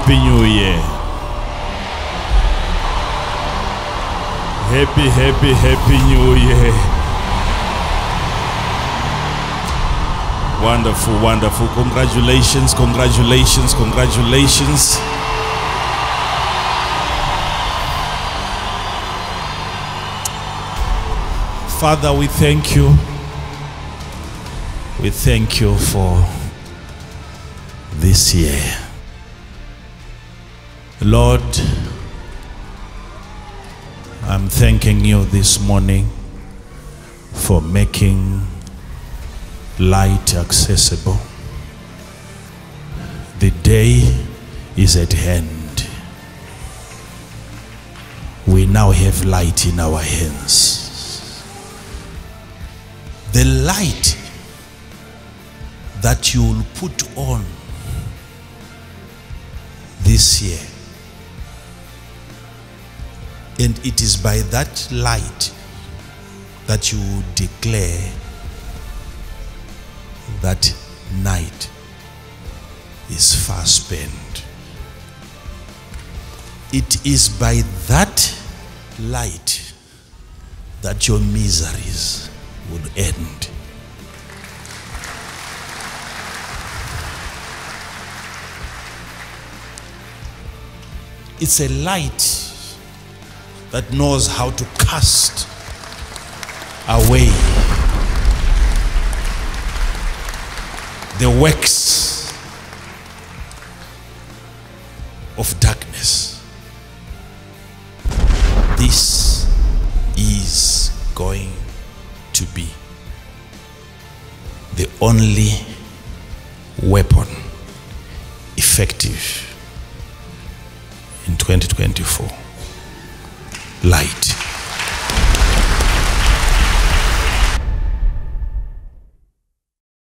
Happy New Year. Happy New Year. Wonderful, wonderful. Congratulations, congratulations, congratulations. Father, we thank you. We thank you for this year. Lord, I'm thanking you this morning for making light accessible. The day is at hand. We now have light in our hands. The light that you will put on this year, and it is by that light that you will declare that night is far spent. It is by that light that your miseries will end. It's a light that knows how to cast away the works of darkness. This is going to be the only weapon effective in 2024. Light.